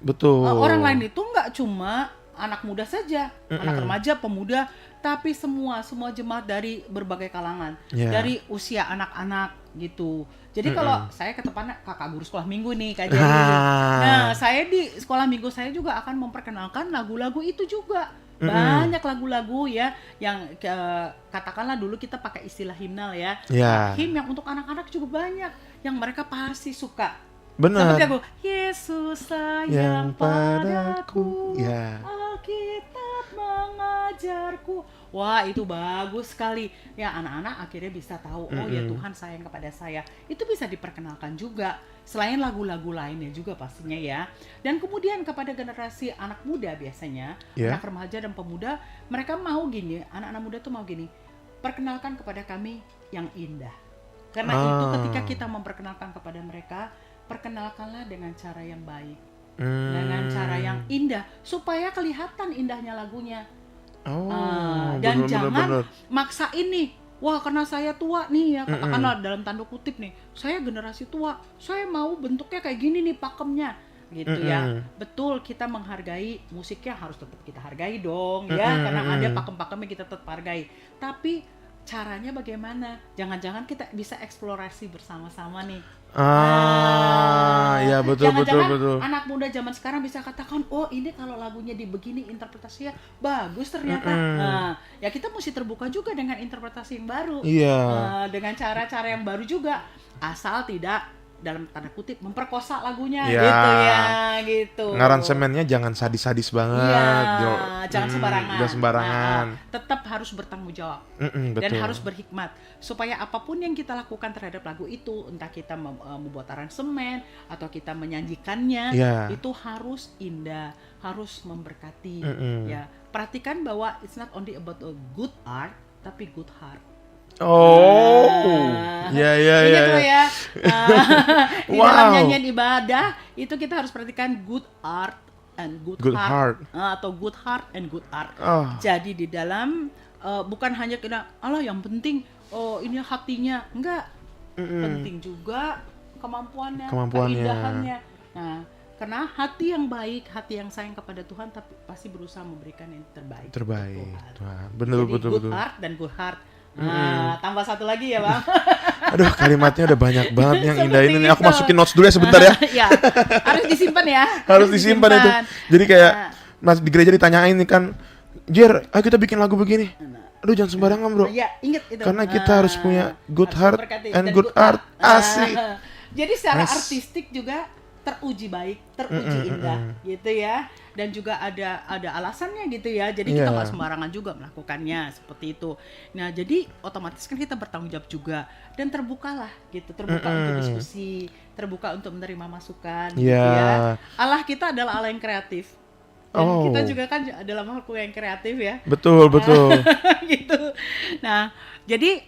betul.
Orang lain itu nggak cuma anak muda saja, anak remaja, pemuda, tapi semua jemaat dari berbagai kalangan,
Yeah.
dari usia anak-anak gitu. Jadi kalau saya ke depan kakak guru sekolah minggu nih Kak Jerry. Nah, saya di sekolah minggu saya juga akan memperkenalkan lagu-lagu itu juga. Banyak lagu-lagu ya yang katakanlah dulu kita pakai istilah himnal ya.
Ya.
Him yang untuk anak-anak cukup banyak yang mereka pasti suka.
Benar.
Seperti aku, Yesus sayang padaku,
Ya.
Alkitab mengajarku. Wah, itu bagus sekali. Ya, anak-anak akhirnya bisa tahu, oh ya Tuhan sayang kepada saya. Itu bisa diperkenalkan juga. Selain lagu-lagu lainnya juga pastinya ya. Dan kemudian kepada generasi anak muda biasanya,
Ya.
anak remaja dan pemuda, mereka mau gini, anak-anak muda tuh mau gini, perkenalkan kepada kami yang indah. Karena itu ketika kita memperkenalkan kepada mereka, perkenalkanlah dengan cara yang baik, dengan cara yang indah, supaya kelihatan indahnya lagunya. Dan jangan maksain nih, wah karena saya tua nih ya, katakanlah dalam tanda kutip nih, saya generasi tua, saya mau bentuknya kayak gini nih pakemnya, gitu ya. Betul, kita menghargai musiknya harus tetap kita hargai dong ya, karena ada pakem-pakemnya kita tetap hargai. Tapi caranya bagaimana? Jangan-jangan kita bisa eksplorasi bersama-sama nih.
Ya betul
Jangan-jangan anak muda zaman sekarang bisa katakan, oh ini kalau lagunya dibegini interpretasinya bagus ternyata. Ya kita mesti terbuka juga dengan interpretasi yang baru.
Iya.
Dengan cara-cara yang baru juga, asal tidak dalam tanda kutip memperkosa lagunya,
Iya.
gitu ya, gitu.
Ngaransemennya jangan sadis-sadis banget.
Iya, jangan sembarangan.
Jangan sembarangan.
Tetap harus bertanggung jawab. Dan
Betul.
harus berhikmat supaya apapun yang kita lakukan terhadap lagu itu, entah kita membuat aransemen atau kita menyanyikannya,
Iya.
itu harus indah, harus memberkati. Ya, perhatikan bahwa it's not only about a good art, tapi good heart.
Ya.
Ingat lo ya, di
Wow.
dalam nyanyian ibadah itu kita harus perhatikan good art and good heart. Atau good heart and good art. Jadi di dalam bukan hanya kita Allah yang penting ini hatinya, enggak, penting juga kemampuannya, keindahannya. Nah, karena hati yang baik, hati yang sayang kepada Tuhan, tapi pasti berusaha memberikan yang terbaik.
Wah, betul.
Good heart dan good heart. Nah, tambah satu lagi ya Bang.
Aduh, kalimatnya udah banyak banget yang indah ini.
Seperti
Aku
itu.
masukin notes dulu ya sebentar ya.
Ya, harus disimpan ya.
Harus disimpan itu. Jadi kayak di gereja ditanyain nih kan, Jer, ayo kita bikin lagu begini. Aduh, jangan sembarangan bro.
Ya, ingat itu.
Karena kita harus punya good
harus
heart
memberkati
and
dan
good art. Asik.
Jadi secara
Yes.
artistik juga teruji baik, teruji indah, gitu ya. Dan juga ada alasannya gitu ya. Jadi kita
Iya.
nggak sembarangan juga melakukannya seperti itu. Nah, jadi otomatis kan kita bertanggung jawab juga dan terbukalah gitu, terbuka untuk diskusi, terbuka untuk menerima masukan, gitu
Iya.
ya. Allah kita adalah Allah yang kreatif. Dan kita juga kan adalah makhluk yang kreatif ya.
Betul.
Gitu. Nah, jadi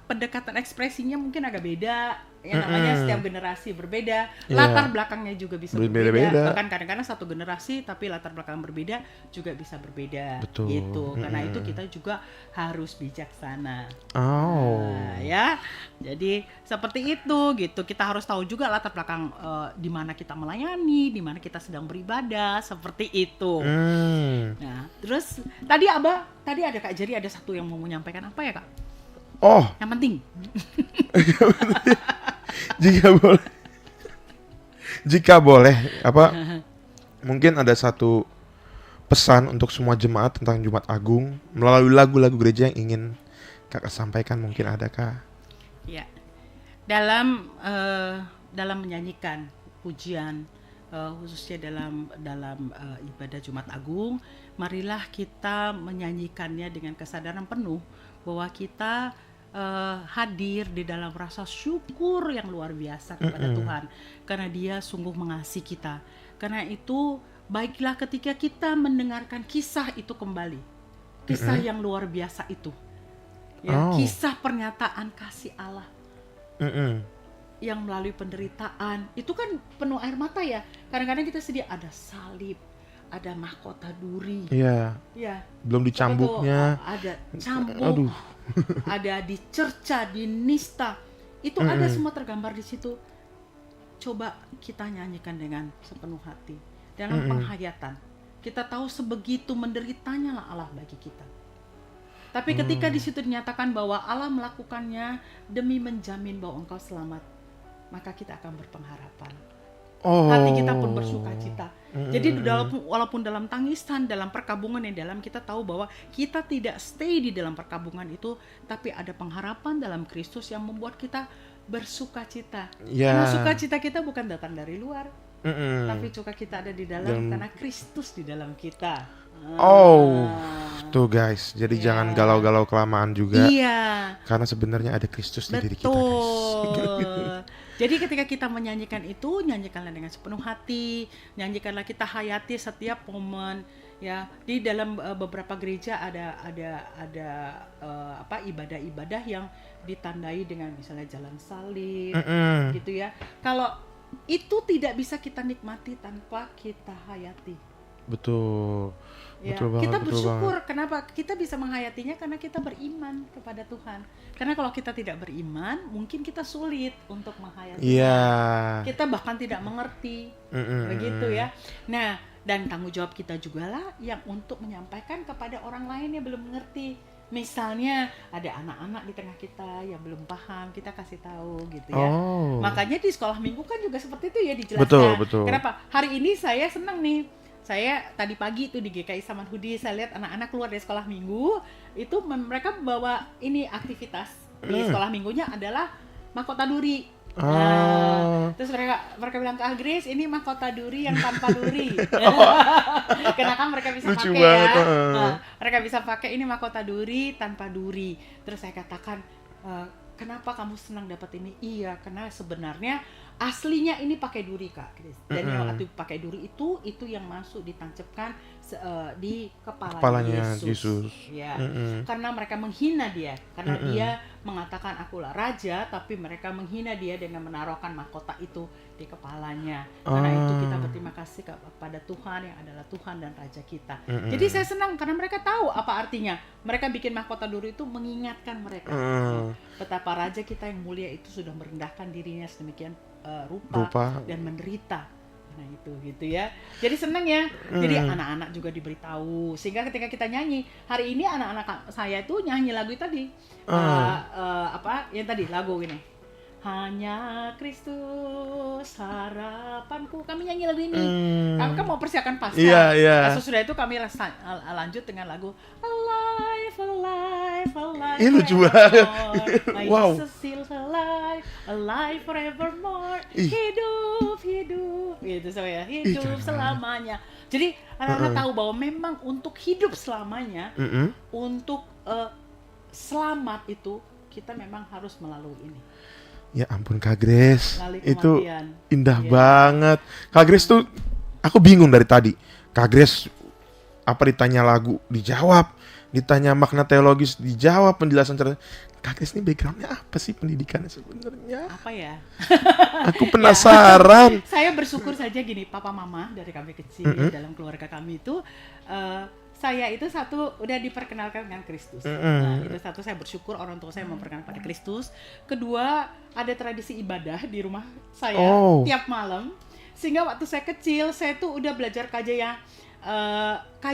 pendekatan ekspresinya mungkin agak beda yang namanya setiap generasi berbeda,
Iya.
latar belakangnya juga bisa
Berbeda-beda.
berbeda. Bahkan kadang-kadang satu generasi tapi latar belakang berbeda juga bisa berbeda.
Betul.
Gitu. Karena itu kita juga harus bijaksana.
Oh.
Nah, ya. Jadi seperti itu gitu. Kita harus tahu juga latar belakang di mana kita melayani, di mana kita sedang beribadah, seperti itu. Nah, terus tadi ada Kak Jerry ada satu yang mau menyampaikan apa ya, Kak?
Oh,
Yang penting.
jika boleh mungkin ada satu pesan untuk semua jemaat tentang Jumat Agung melalui lagu-lagu gereja yang ingin Kakak sampaikan, mungkin adakah?
Ya. Dalam menyanyikan pujian khususnya dalam ibadah Jumat Agung, marilah kita menyanyikannya dengan kesadaran penuh bahwa kita hadir di dalam rasa syukur yang luar biasa kepada Tuhan karena Dia sungguh mengasihi kita. Karena itu baiklah ketika kita mendengarkan kisah itu kembali, kisah yang luar biasa itu, ya, kisah pernyataan kasih Allah yang melalui penderitaan itu kan penuh air mata ya. Kadang-kadang kita sedih, ada salib, ada mahkota duri,
Iya.
ya,
Belum dicambuknya.
ada cambuk,
Aduh.
ada dicerca, dinista, itu ada semua tergambar di situ. Coba kita nyanyikan dengan sepenuh hati dalam penghayatan. Kita tahu sebegitu menderitanya lah Allah bagi kita. Tapi ketika di situ dinyatakan bahwa Allah melakukannya demi menjamin bahwa engkau selamat, maka kita akan berpengharapan. Hati kita pun bersuka cita. Jadi walaupun dalam tangisan, dalam perkabungan yang dalam, kita tahu bahwa kita tidak stay di dalam perkabungan itu, tapi ada pengharapan dalam Kristus yang membuat kita bersuka cita. Karena sukacita kita bukan datang dari luar, tapi sukacita ada di dalam karena Kristus di dalam kita.
Tuh guys, jadi jangan galau-galau kelamaan juga.
Iya.
Karena sebenarnya ada Kristus di diri kita, guys.
Jadi ketika kita menyanyikan itu, nyanyikanlah dengan sepenuh hati, nyanyikanlah kita hayati setiap momen. Ya, di dalam beberapa gereja ada ibadah-ibadah yang ditandai dengan misalnya jalan salib, gitu ya. Kalau itu tidak bisa kita nikmati tanpa kita hayati.
Betul.
Ya,
Betul banget,
kita
betul
bersyukur
banget.
kenapa kita bisa menghayatinya, karena kita beriman kepada Tuhan. Karena kalau kita tidak beriman, mungkin kita sulit untuk menghayatinya.
Iya.
Kita bahkan tidak mengerti, begitu ya. Nah, dan tanggung jawab kita juga lah yang untuk menyampaikan kepada orang lain yang belum mengerti. Misalnya ada anak-anak di tengah kita yang belum paham, kita kasih tahu gitu ya. Makanya di sekolah minggu kan juga seperti itu ya dijelaskan.
Betul.
Kenapa? Hari ini saya senang nih. Saya tadi pagi itu di GKI Saman Hudi, saya lihat anak-anak keluar dari sekolah minggu, itu mereka bawa ini aktivitas di sekolah minggunya adalah mahkota duri. Terus mereka bilang ke Agris, ini mahkota duri yang tanpa duri. Karena kan mereka bisa
Lucu
pakai
banget,
ya. Mereka bisa pakai ini mahkota duri tanpa duri. Terus saya katakan, kenapa kamu senang dapat ini? Iya, karena sebenarnya aslinya ini pakai duri, Kak Chris. Dan yang waktu pakai duri itu yang masuk ditancapkan di kepalanya Yesus. Ya. Karena mereka menghina dia, karena dia mengatakan akulah raja, tapi mereka menghina dia dengan menaruhkan mahkota itu di kepalanya. Karena itu kita berterima kasih kepada Tuhan yang adalah Tuhan dan Raja kita. Jadi saya senang karena mereka tahu apa artinya. Mereka bikin mahkota duri itu mengingatkan mereka betapa Raja kita yang mulia itu sudah merendahkan dirinya sedemikian rupa dan menderita. Nah itu gitu ya. Jadi senang ya. Jadi anak-anak juga diberitahu sehingga ketika kita nyanyi hari ini, anak-anak saya itu nyanyi lagu itu tadi yang tadi lagu ini, hanya Kristus harapanku. Kami nyanyi lagu ini. Kami kan mau persiapkan Paskah. Sesudah itu kami lanjut dengan lagu Alive, Alive, Alive.
Ini lucu banget.
Wow. Still alive, alive forevermore. Hidup, hidup. Gitu saya. Hidup selamanya. Jadi anak-anak tahu bahwa memang untuk hidup selamanya, untuk selamat itu kita memang harus melalui ini.
Ya ampun Kak Grace, itu
kematian.
indah banget. Kak Grace tuh, aku bingung dari tadi. Kak Grace apa ditanya lagu dijawab, ditanya makna teologis dijawab, penjelasan cerita. Kak Grace ini backgroundnya apa sih pendidikannya sebenarnya?
Apa ya?
Aku penasaran.
Saya bersyukur saja gini, papa mama dari kami kecil dalam keluarga kami itu saya itu satu udah diperkenalkan dengan Kristus. Nah, itu satu, saya bersyukur orang tua saya memperkenalkan pada Kristus. Kedua, ada tradisi ibadah di rumah saya tiap malam. Sehingga waktu saya kecil, saya tuh udah belajar KJ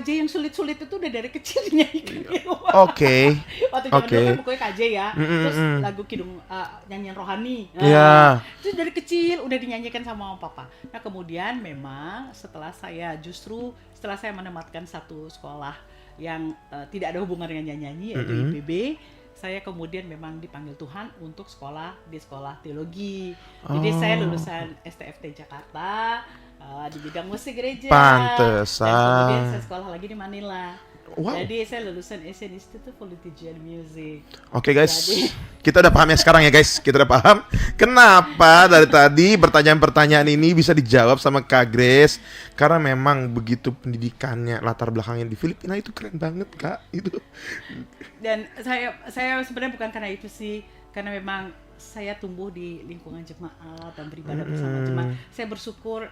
yang sulit-sulit itu udah dari kecil dinyanyikan di rumah. Waktu zaman dulu kan bukunya KJ ya, terus lagu kidung nyanyian rohani. Itu dari kecil udah dinyanyikan sama mama papa. Nah kemudian memang setelah saya menematkan satu sekolah yang tidak ada hubungan dengan nyanyi yaitu IPB, saya kemudian memang dipanggil Tuhan untuk di sekolah teologi. Jadi saya lulusan STFT Jakarta di bidang musik gereja.
Pantesan.
Dan kemudian saya sekolah lagi di Manila. Jadi saya lulusan Asian Institute for Liturgy and Music.
Oke guys, kita udah paham ya sekarang ya guys. Kita udah paham kenapa dari tadi pertanyaan-pertanyaan ini bisa dijawab sama Kak Grace. Karena memang begitu pendidikannya, latar belakangnya di Filipina itu keren banget Kak. Itu.
Dan saya sebenarnya bukan karena itu sih, karena memang saya tumbuh di lingkungan jemaat dan beribadah bersama jemaat. Saya bersyukur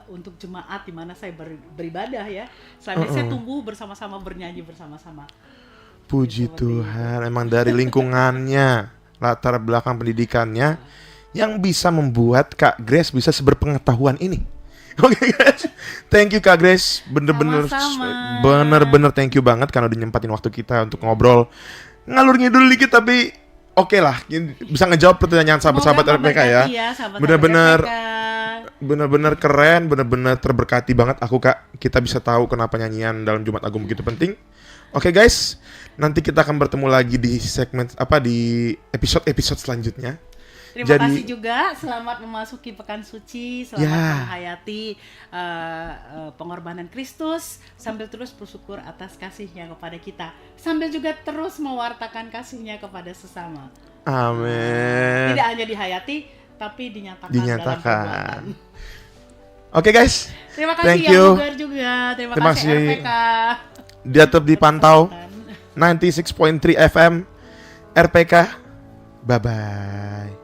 untuk jemaat di mana saya beribadah ya. Selama saya tumbuh bersama-sama, bernyanyi bersama-sama.
Puji Tuhan, emang dari lingkungannya, latar belakang pendidikannya yang bisa membuat Kak Grace bisa seberpengetahuan ini. Oke guys, thank you Kak Grace, bener-bener thank you banget karena udah nyempatin waktu kita untuk ngobrol ngalur ngidul dikit tapi oke lah, bisa ngejawab pertanyaan sahabat-sahabat RPK ya. Bener-bener keren, bener-bener terberkati banget aku Kak. Kita bisa tahu kenapa nyanyian dalam Jumat Agung begitu penting. Oke guys, nanti kita akan bertemu lagi di segmen di episode selanjutnya.
Terima kasih juga, selamat memasuki Pekan Suci, selamat menghayati pengorbanan Kristus, sambil terus bersyukur atas kasih-Nya kepada kita, sambil juga terus mewartakan kasih-Nya kepada sesama.
Amin.
Tidak hanya dihayati, tapi dinyatakan. Dalam perbuatan.
Oke guys,
terima kasih yang bugar juga, terima kasih RPK.
Dia tetap dipantau 96.3 FM RPK. Bye-bye.